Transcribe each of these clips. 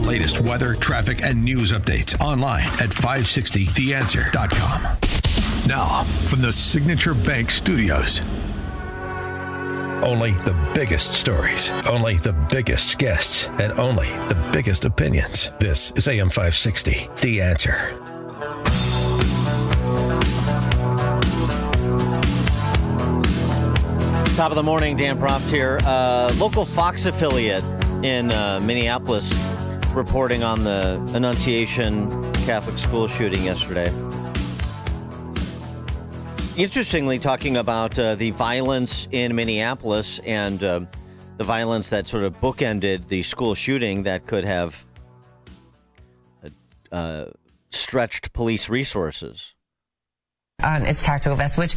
latest weather, traffic, and news updates online at 560theanswer.com. Now, from the Signature Bank Studios. Only the biggest stories, only the biggest guests, and only the biggest opinions. This is AM 560, The Answer. Top of the morning, Dan Proft here. Local Fox affiliate in Minneapolis reporting on the Annunciation Catholic school shooting yesterday. Interestingly, talking about the violence in Minneapolis and the violence that sort of bookended the school shooting that could have stretched police resources. On its tactical vest, which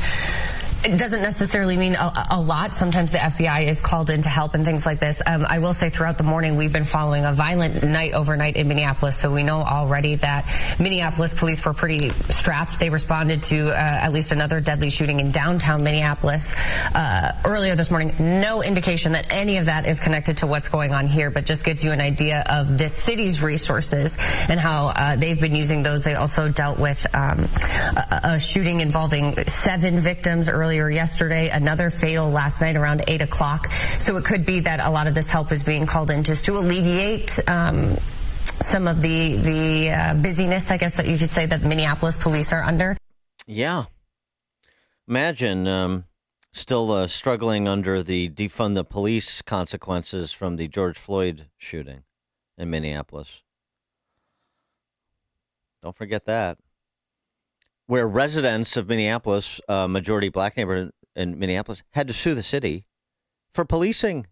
it doesn't necessarily mean a lot. Sometimes the FBI is called in to help and things like this. I will say throughout the morning, we've been following a violent night overnight in Minneapolis. So we know already that Minneapolis police were pretty strapped. They responded to at least another deadly shooting in downtown Minneapolis earlier this morning. No indication that any of that is connected to what's going on here, but just gives you an idea of this city's resources and how they've been using those. They also dealt with a shooting involving 7 victims earlier yesterday, another fatal last night around 8 o'clock. So it could be that a lot of this help is being called in just to alleviate some of the busyness, I guess, that you could say that Minneapolis police are under. Yeah. Imagine still struggling under the defund the police consequences from the George Floyd shooting in Minneapolis. Don't forget that. Where residents of Minneapolis, majority black neighborhood in Minneapolis, had to sue the city for policing.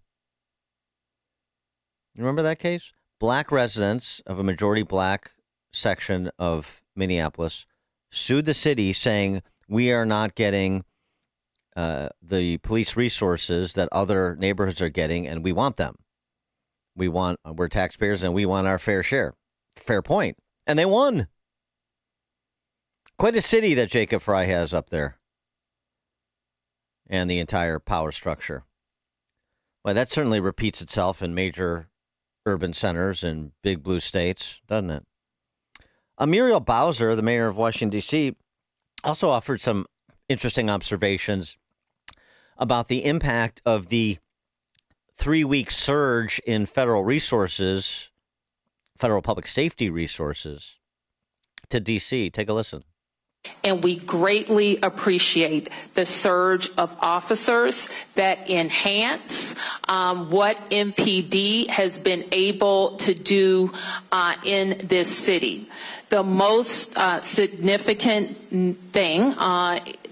You remember that case? Black residents of a majority black section of Minneapolis sued the city saying, we are not getting the police resources that other neighborhoods are getting, and we want them. We're taxpayers, and we want our fair share. Fair point. And they won. Quite a city that Jacob Fry has up there. And the entire power structure. Well, that certainly repeats itself in major urban centers and big blue states, doesn't it? Muriel Bowser, the mayor of Washington, D.C., also offered some interesting observations about the impact of the 3-week surge in federal resources, federal public safety resources, to D.C. Take a listen. And we greatly appreciate the surge of officers that enhance what MPD has been able to do in this city. The most significant thing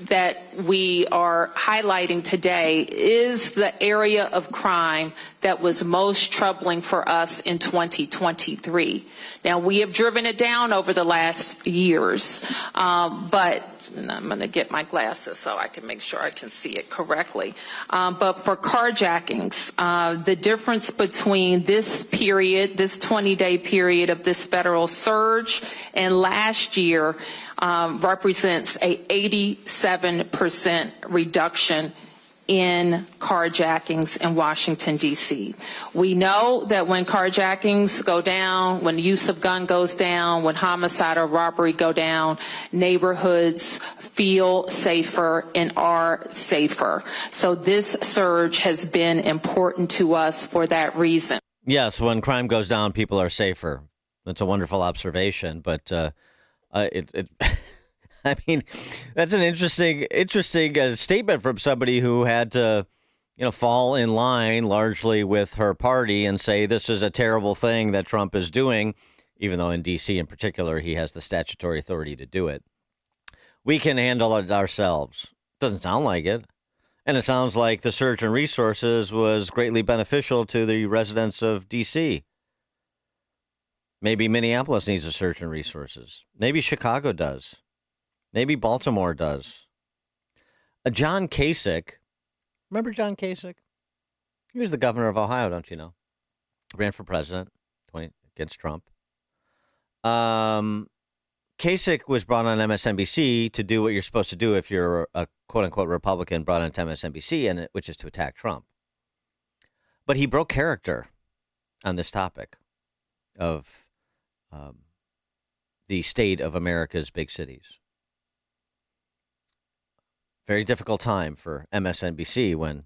that we are highlighting today is the area of crime that was most troubling for us in 2023. Now, we have driven it down over the last years, but and I'm going to get my glasses so I can make sure I can see it correctly. But for carjackings, the difference between this period, this 20-day period of this federal surge and last year represents a 87% reduction in carjackings in Washington, D.C. We know that when carjackings go down, when the use of gun goes down, when homicide or robbery go down, neighborhoods feel safer and are safer. So this surge has been important to us for that reason. Yes, when crime goes down, people are safer. That's a wonderful observation, but I mean, that's an interesting statement from somebody who had to, fall in line largely with her party and say this is a terrible thing that Trump is doing, even though in D.C. in particular he has the statutory authority to do it. We can handle it ourselves. Doesn't sound like it. And it sounds like the surge in resources was greatly beneficial to the residents of D.C. Maybe Minneapolis needs a surge in resources. Maybe Chicago does. Maybe Baltimore does. John Kasich. Remember John Kasich? He was the governor of Ohio, don't you know? Ran for president against Trump. Kasich was brought on MSNBC to do what you're supposed to do if you're a quote-unquote Republican brought on to MSNBC, which is to attack Trump. But he broke character on this topic. of the state of America's big cities. Very difficult time for MSNBC when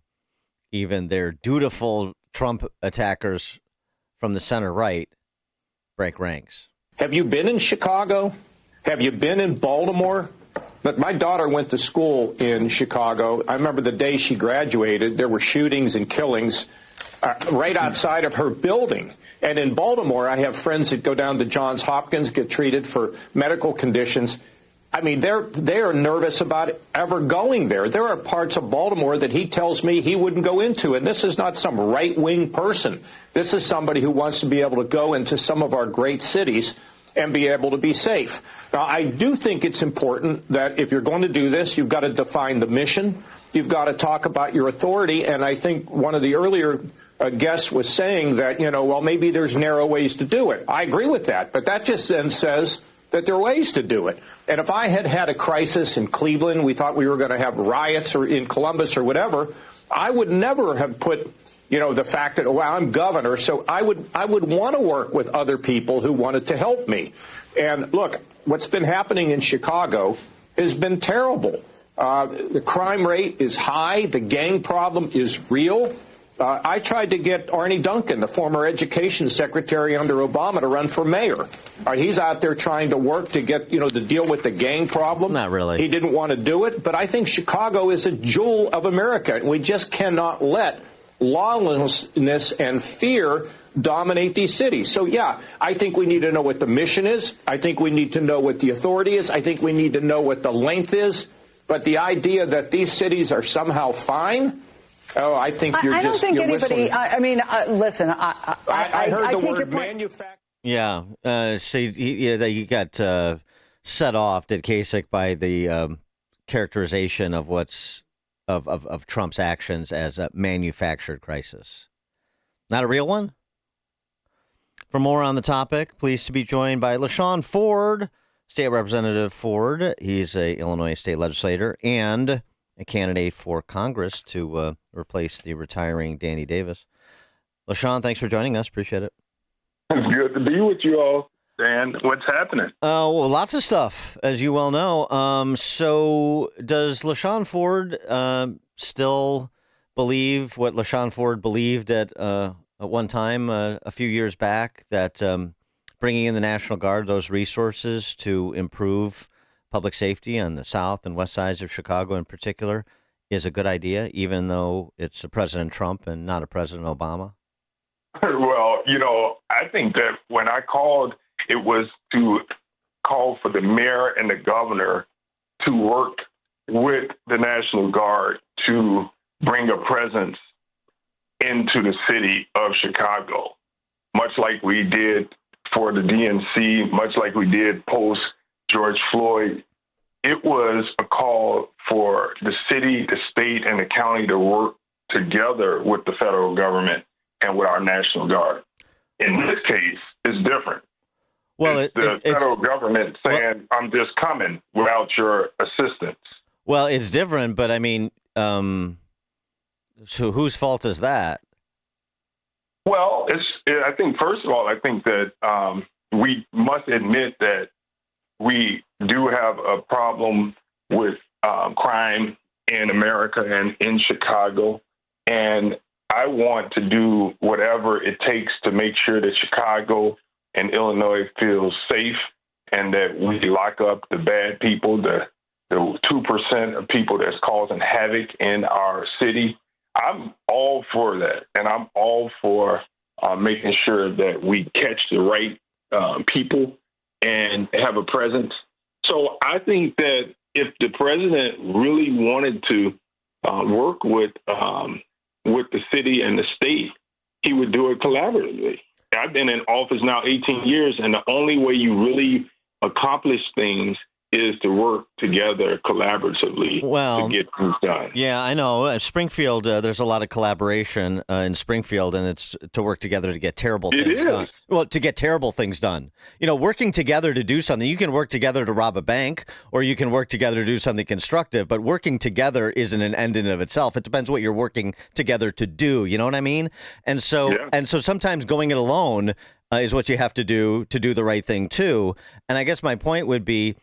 even their dutiful Trump attackers from the center right break ranks. Have you been in Chicago? Have you been in Baltimore? But my daughter went to school in Chicago. I remember the day she graduated, there were shootings and killings right outside of her building. And in Baltimore, I have friends that go down to Johns Hopkins, get treated for medical conditions. I mean, they are nervous about ever going there. There are parts of Baltimore that he tells me he wouldn't go into. And this is not some right-wing person. This is somebody who wants to be able to go into some of our great cities and be able to be safe. Now, I do think it's important that if you're going to do this, you've got to define the mission. You've got to talk about your authority. And I think one of the earlier guest was saying that, well, maybe there's narrow ways to do it. I agree with that. But that just then says that there are ways to do it. And if I had had a crisis in Cleveland, we thought we were going to have riots or in Columbus or whatever, I would never have put, the fact that, well, I'm governor. So I would want to work with other people who wanted to help me. And look, what's been happening in Chicago has been terrible. The crime rate is high. The gang problem is real. I tried to get Arnie Duncan, the former education secretary under Obama, to run for mayor. He's out there trying to work to get, to deal with the gang problem. Not really. He didn't want to do it. But I think Chicago is a jewel of America. And we just cannot let lawlessness and fear dominate these cities. So, yeah, I think we need to know what the mission is. I think we need to know what the authority is. I think we need to know what the length is. But the idea that these cities are somehow fine, I think you're I don't just think you're anybody. whistling. Listen. I heard I the take your word point. So manufacturing. you got set off, did Kasich, by the characterization of what's of Trump's actions as a manufactured crisis. Not a real one? For more on the topic, pleased to be joined by LaShawn Ford, State Representative Ford. He's a Illinois state legislator and a candidate for Congress to replace the retiring Danny Davis. LaShawn, thanks for joining us. Appreciate it. It's good to be with you all. Dan, what's happening? Well, lots of stuff, as you well know. So does LaShawn Ford still believe what LaShawn Ford believed at one time a few years back, that bringing in the National Guard, those resources to improve public safety on the south and west sides of Chicago in particular is a good idea, even though it's a President Trump and not a President Obama? Well, I think that when I called, it was to call for the mayor and the governor to work with the National Guard to bring a presence into the city of Chicago, much like we did for the DNC, much like we did post George Floyd. It was a call for the city, the state, and the county to work together with the federal government and with our National Guard. In this case, it's different. Well, it's the federal government saying, I'm just coming without your assistance. Well, it's different, but I mean, so whose fault is that? Well, I think, first of all, I think that we must admit that we do have a problem with crime in America and in Chicago. And I want to do whatever it takes to make sure that Chicago and Illinois feels safe and that we lock up the bad people, the 2% of people that's causing havoc in our city. I'm all for that. And I'm all for making sure that we catch the right people and have a presence. So I think that if the president really wanted to work with the city and the state, he would do it collaboratively. I've been in office now 18 years, and the only way you really accomplish things is to work together collaboratively to get things done. Yeah, I know. Springfield, there's a lot of collaboration in Springfield, and it's to work together to get terrible things done. Well, to get terrible things done. Working together to do something. You can work together to rob a bank, or you can work together to do something constructive, but working together isn't an end in of itself. It depends what you're working together to do. You know what I mean? And so sometimes going it alone is what you have to do the right thing too. And I guess my point would be,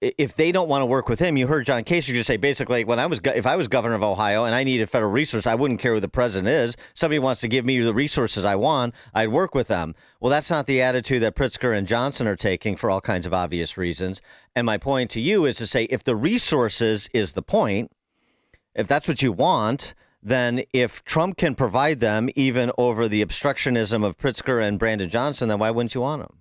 if they don't want to work with him, you heard John Kasich just say basically, if I was governor of Ohio and I needed federal resources, I wouldn't care who the president is. Somebody wants to give me the resources I want, I'd work with them. Well, that's not the attitude that Pritzker and Johnson are taking for all kinds of obvious reasons. And my point to you is to say, if the resources is the point, if that's what you want, then if Trump can provide them even over the obstructionism of Pritzker and Brandon Johnson, then why wouldn't you want them?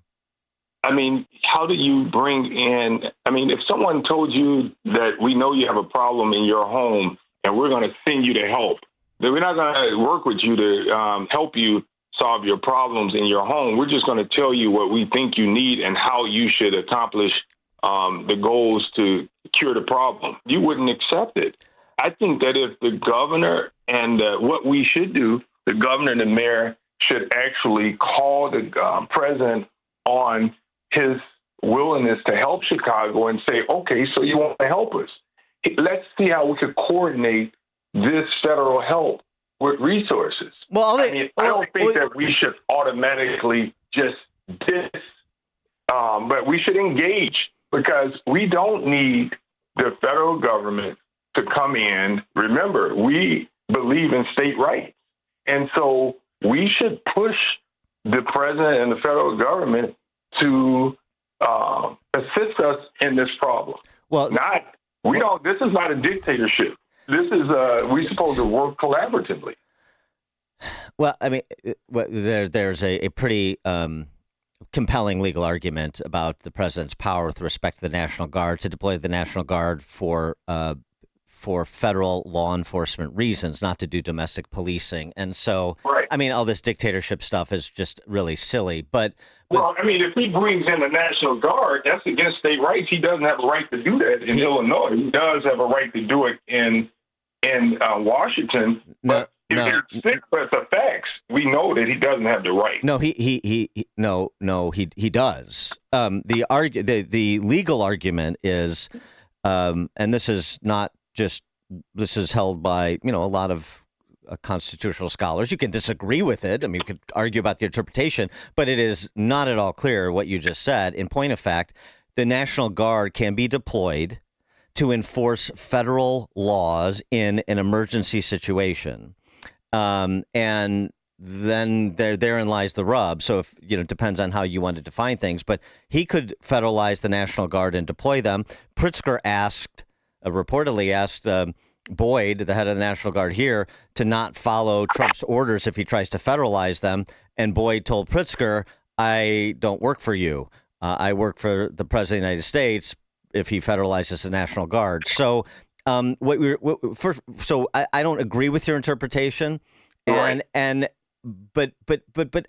I mean, how do you bring in, if someone told you that we know you have a problem in your home and we're going to send you to help, then we're not going to work with you to help you solve your problems in your home. We're just going to tell you what we think you need and how you should accomplish the goals to cure the problem. You wouldn't accept it. I think that if the governor and what we should do, the governor and the mayor should actually call the president on his willingness to help Chicago and say, okay, so you want to help us. Let's see how we could coordinate this federal help with resources. Well, I don't think that we should automatically just but we should engage, because we don't need the federal government to come in. Remember, we believe in state rights. And so we should push the president and the federal government to assist us in this problem. Well, this is not a dictatorship. This is we're supposed to work collaboratively. Well, there's a pretty compelling legal argument about the president's power with respect to the National Guard to deploy the National Guard for federal law enforcement reasons, not to do domestic policing. And so, right. All this dictatorship stuff is just really silly. But if he brings in the National Guard, that's against state rights. He doesn't have a right to do that in Illinois. He does have a right to do it in Washington. But if you're sick with the facts, we know that he doesn't have the right. No, he does. The legal argument is, and this is not just, this is held by, a lot of constitutional scholars. You can disagree with it. You could argue about the interpretation, but it is not at all clear what you just said. In point of fact, the National Guard can be deployed to enforce federal laws in an emergency situation. And then therein lies the rub. So if, it depends on how you want to define things, but he could federalize the National Guard and deploy them. Pritzker reportedly asked Boyd, the head of the National Guard here, to not follow Trump's orders if he tries to federalize them. And Boyd told Pritzker, I don't work for you. I work for the President of the United States if he federalizes the National Guard. So I don't agree with your interpretation. Right. But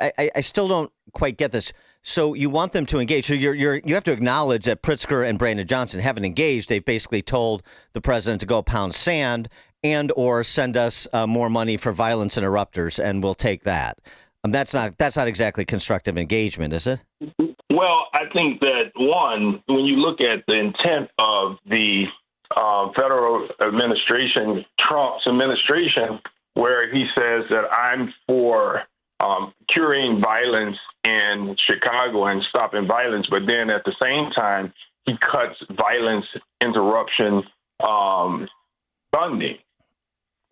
I still don't quite get this. So you want them to engage. So you have to acknowledge that Pritzker and Brandon Johnson haven't engaged. They've basically told the president to go pound sand and or send us more money for violence interrupters, and we'll take that. That's not exactly constructive engagement, is it? Well, I think that one, when you look at the intent of the federal administration, Trump's administration, where he says that I'm for curing violence in Chicago and stopping violence, but then at the same time, he cuts violence interruption funding.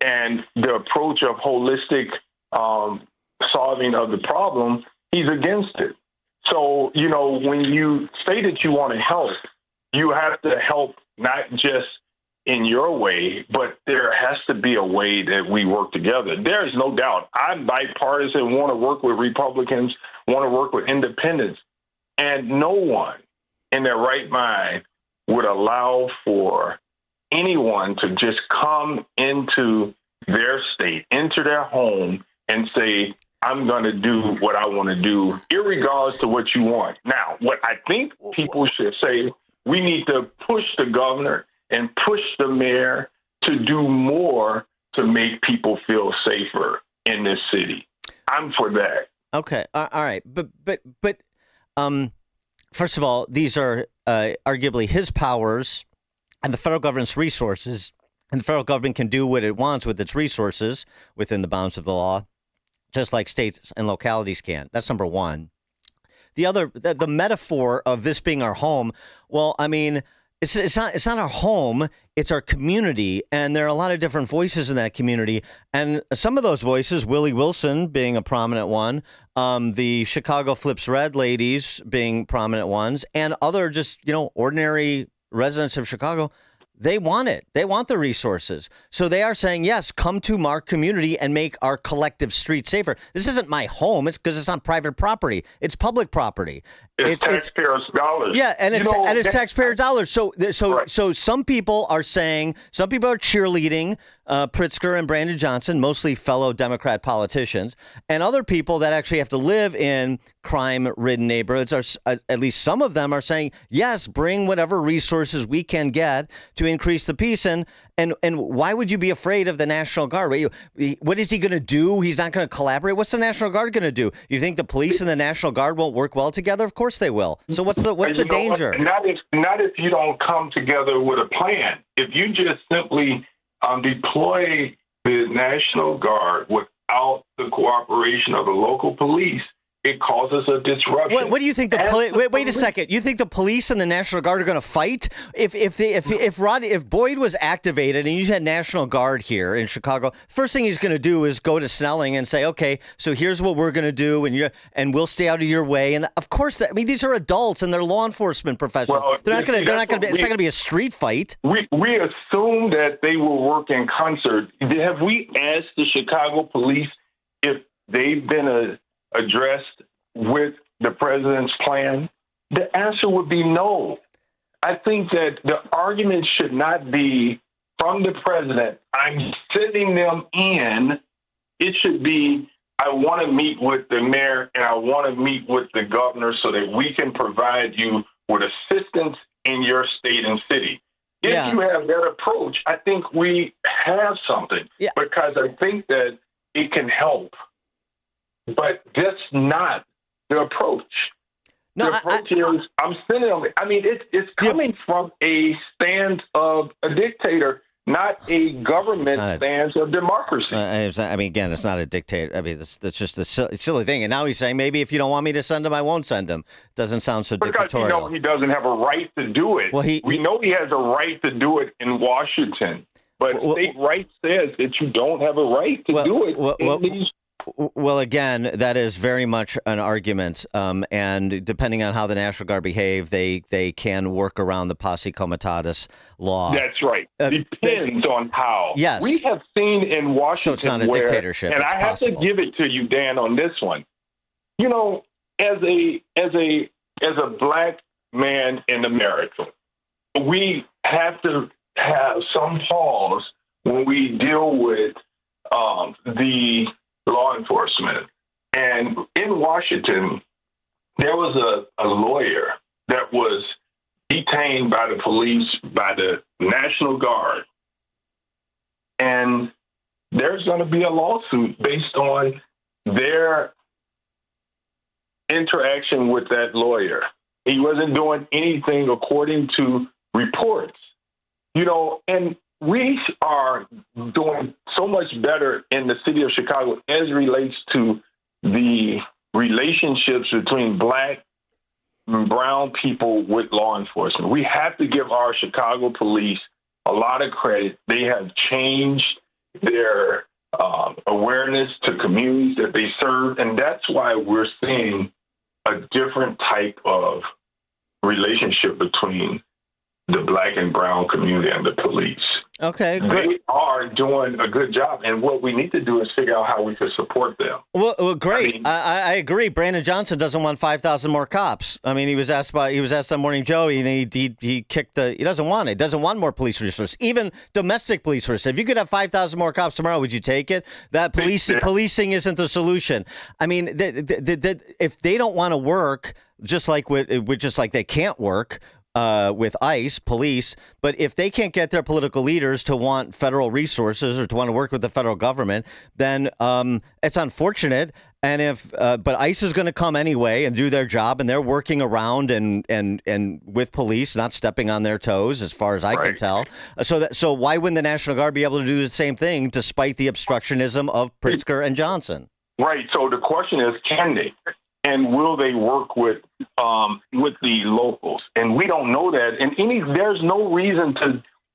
And the approach of holistic solving of the problem, he's against it. So, when you say that you want to help, you have to help not just in your way, but there has to be a way that we work together. There is no doubt. I'm bipartisan, want to work with Republicans, want to work with independents, and no one in their right mind would allow for anyone to just come into their state, into their home, and say, I'm going to do what I want to do, irregardless to what you want. Now, what I think people should say, we need to push the governor and push the mayor to do more to make people feel safer in this city. I'm for that. Okay. All right. But first of all, these are arguably his powers and the federal government's resources, and the federal government can do what it wants with its resources within the bounds of the law just like states and localities can. That's number one. The other, the metaphor of this being our home, well, I mean, it's not our home, it's our community, and there are a lot of different voices in that community, and some of those voices, Willie Wilson being a prominent one, the Chicago Flips Red ladies being prominent ones, and other just, ordinary residents of Chicago, they want it. They want the resources. So they are saying, yes, come to our community and make our collective streets safer. This isn't my home. It's because it's on private property. It's public property. It's taxpayers' dollars. Yeah, and it's taxpayer dollars. So Right. some people are cheerleading Pritzker and Brandon Johnson, mostly fellow Democrat politicians, and other people that actually have to live in crime-ridden neighborhoods are, at least some of them are saying, yes, bring whatever resources we can get to increase the peace. And why would you be afraid of the National Guard? What is he going to do? He's not going to collaborate. What's the National Guard going to do? You think the police and the National Guard won't work well together? Of course they will. So what's the danger? Not if you don't come together with a plan. If you just simply deploy the National Guard without the cooperation of the local police, it causes a disruption. What do you think? Wait a second. You think the police and the National Guard are going to fight? If Boyd was activated and you had National Guard here in Chicago, first thing he's going to do is go to Snelling and say, okay, so here's what we're going to do, and we'll stay out of your way. And of course, these are adults and they're law enforcement professionals. Well, they're not going to. It's not going to be a street fight. We assume that they will work in concert. Have we asked the Chicago police if they've been addressed with the president's plan? The answer would be no. I think that the argument should not be from the president, I'm sending them in. It should be, I want to meet with the mayor and I want to meet with the governor so that we can provide you with assistance in your state and city. If you have that approach, I think we have something, because I think that it can help. But that's not the approach. No, the approach is I'm sending them. I mean, it's coming from a stance of a dictator, not a government stance of democracy. Again, it's not a dictator. I mean, that's just a silly thing. And now he's saying maybe if you don't want me to send him, I won't send him. Doesn't sound so dictatorial. Because he doesn't have a right to do it. Well, we know he has a right to do it in Washington, but state right says that you don't have a right to do it. Well, again, that is very much an argument, and depending on how the National Guard behave, they can work around the posse comitatus law. That's right. Depends on how. Yes. We have seen in Washington so it's not a dictatorship. And I have to give it to you, Dan, on this one. As a black man in America, we have to have some pause when we deal with the law enforcement. And in Washington, there was a lawyer that was detained by the police, by the National Guard. And there's going to be a lawsuit based on their interaction with that lawyer. He wasn't doing anything according to reports, and we are doing so much better in the city of Chicago as relates to the relationships between black and brown people with law enforcement. We have to give our Chicago police a lot of credit. They have changed their awareness to communities that they serve, and that's why we're seeing a different type of relationship between the black and brown community and the police. Okay, great. They are doing a good job, and what we need to do is figure out how we can support them. Well great. I agree. Brandon Johnson doesn't want 5,000 more cops. I mean, he was asked on Morning Joe, and he kicked he doesn't want it. He doesn't want more police resources, even domestic police resources. If you could have 5,000 more cops tomorrow, would you take it? That policing isn't the solution. I mean, if they don't want to work, just like they can't work with ICE, police, but if they can't get their political leaders to want federal resources or to want to work with the federal government, then it's unfortunate. And but ICE is going to come anyway and do their job, and they're working around and with police, not stepping on their toes, as far as I can tell. So why wouldn't the National Guard be able to do the same thing, despite the obstructionism of Pritzker and Johnson? Right. So the question is, can they? And will they work with the locals? And we don't know that. And there's no reason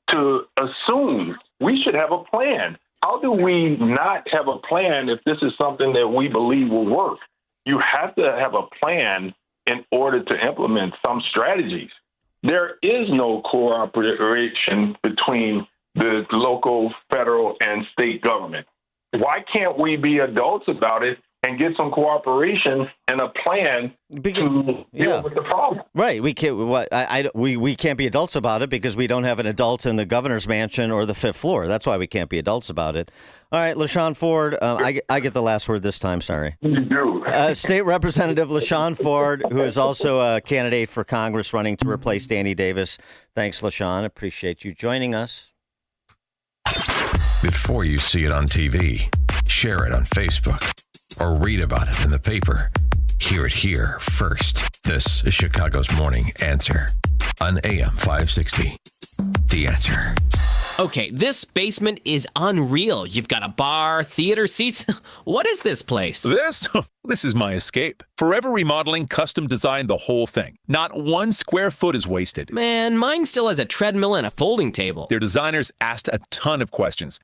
to assume. We should have a plan. How do we not have a plan if this is something that we believe will work? You have to have a plan in order to implement some strategies. There is no cooperation between the local, federal, and state government. Why can't we be adults about it and get some cooperation and a plan to deal with the problem? Right. We can't. We can't be adults about it because we don't have an adult in the governor's mansion or the fifth floor. That's why we can't be adults about it. All right, LaShawn Ford. I get the last word this time. Sorry. You do. State Representative LaShawn Ford, who is also a candidate for Congress running to replace Danny Davis. Thanks, LaShawn. Appreciate you joining us. Before you see it on TV, share it on Facebook, or read about it in the paper. Hear it here first. This is Chicago's Morning Answer on AM 560. The Answer. Okay, this basement is unreal. You've got a bar, theater seats. What is this place? This is my escape. Forever Remodeling custom designed the whole thing. Not 1 square foot is wasted. Man, mine still has a treadmill and a folding table. Their designers asked a ton of questions.